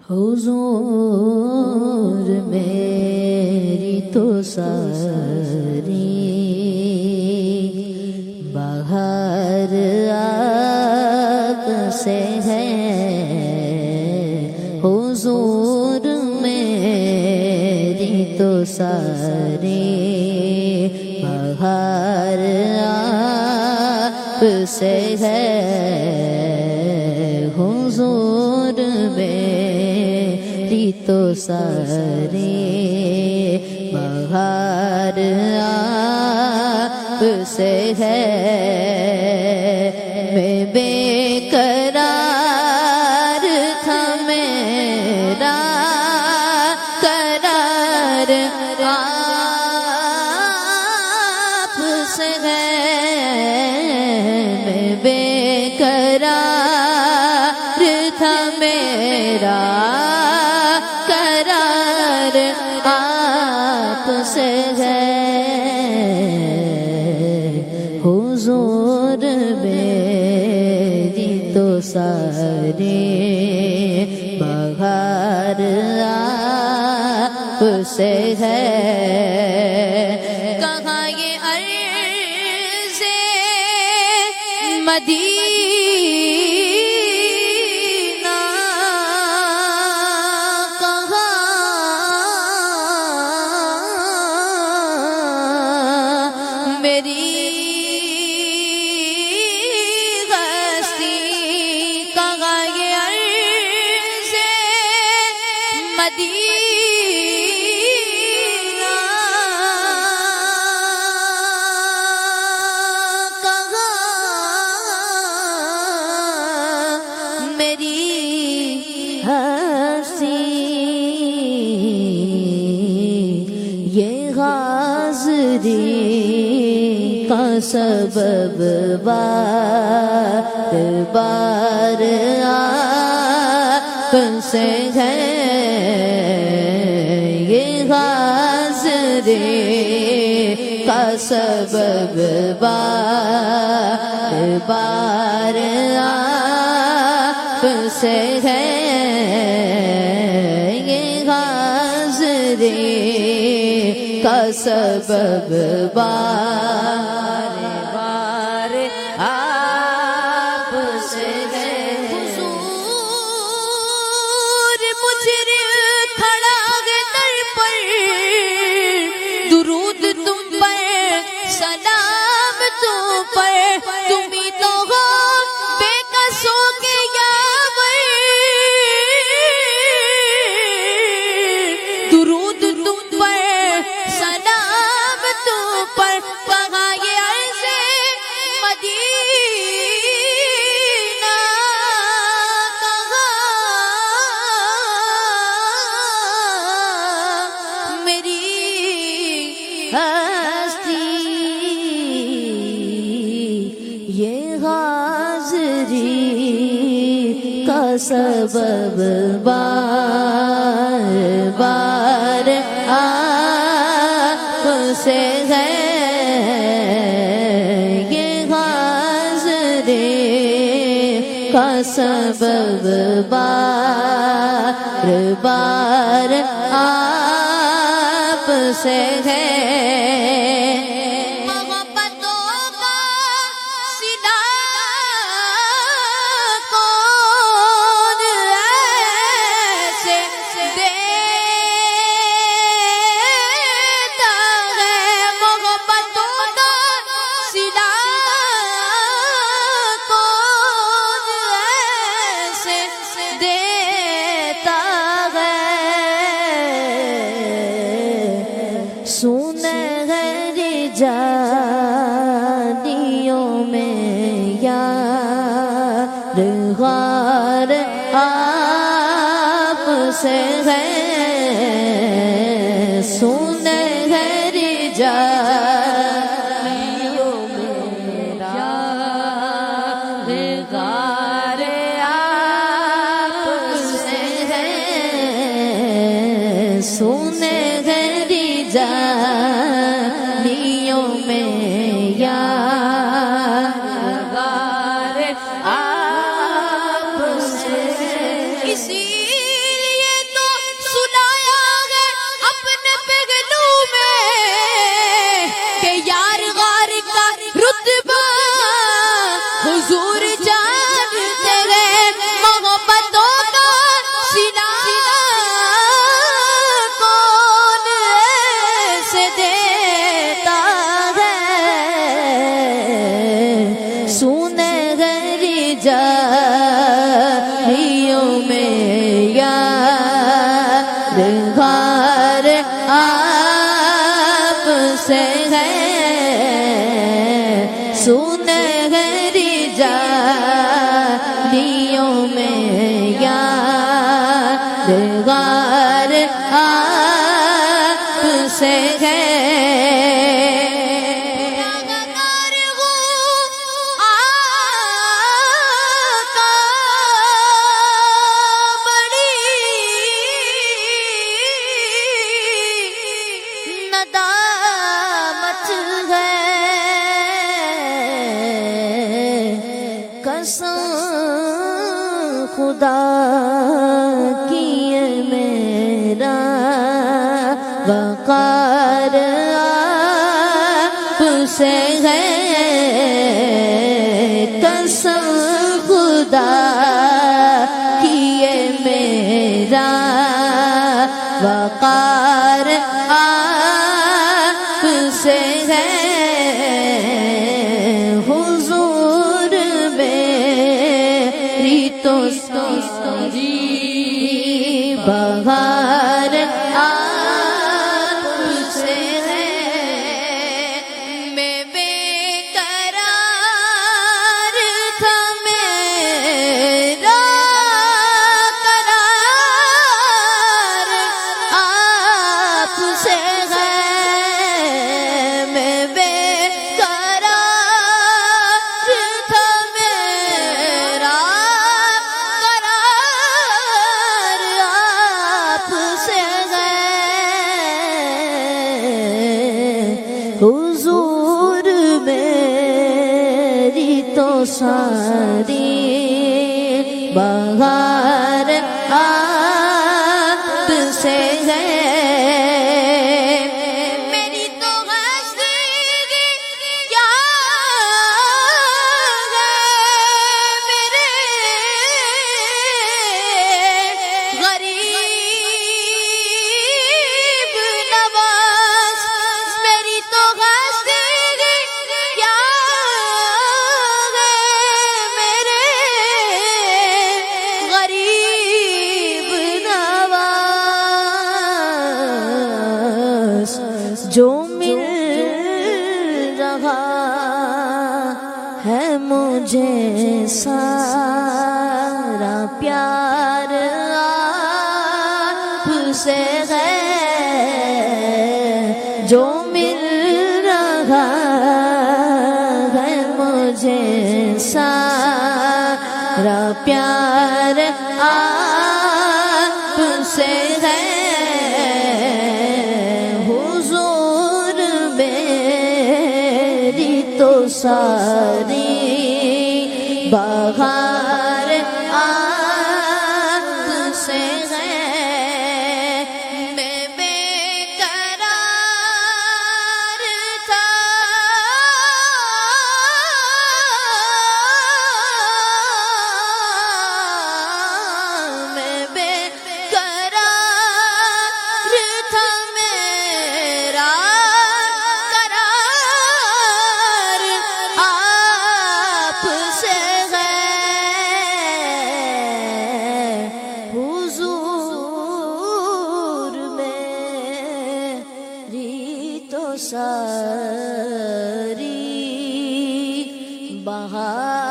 حضور میری تو ساری بہار آپ سے ہے، حضور میری تو ساری بہار آپ سے ہے، حضور میری تو ساری بہار آپ سے ہے، میں بے قرار تھا میرا قرار آپ سے ہے، میں بے قرار تھا میرا قرار آپ سے ہے، حضور میری تو ساری بہار آپ سے ہے، کہاں یہ عرض مدینہ، کہاں میری ہستی، کہاں یہ عرض مدینہ، یہ حاضری کا سبب بار بار آپ سے ہے، یہ حاضری کا سبب بار بار آپ سے ہے، کا سبب بار بار آپ سے ہے، حضور مجرم کھڑا ہے در پر، درود تم پر سلام تم پر، تم ہی تو ہو بے قصوں کے یاور، درود تم پر سلام تم پر، کہاں یہ عرض مدینہ، کہاں میری ہستی، یہ حاضری کا سبب بار بار آپ سے ہے، یہ حاضری کا سبب بار بار آپ سے ہے، سنہری جانیوں میں یار غار آپ سے ہے، سنہری جانیوں میں یار غار آپ سے ہے، سنہری جانیوں میں یار غار آپ سے، اسی لیے غار آپ سے ہے ندامت ہے قسم خدا کی میرا وقار آپ سے ہے قسم خدا کی میرا وقار آپ سے ہے حضور میری تو ساری بہار آپ سے ہے میں بے قرار تھا میرا قرار آپ سے ہے میں بے قرار تھا میرا قرار آپ سے ہے حضور میری تو ساری بہار آپ سے ہے میری تو ہستی کیا ہے میرے غریب نواز میری تو ہستی کیا ہے میرے غریب نواز جو مل رہا ہے مجھے سارا پیار آپ سے ہے جو مل رہا ہے مجھے سارا پیار آپ سے ہے حضور میری تو ساری بہار آپ سے ہے میں بے قرار تھا میں بے قرار تھا میرا قرار آپ سے ہے حضور میری تو ساری بہار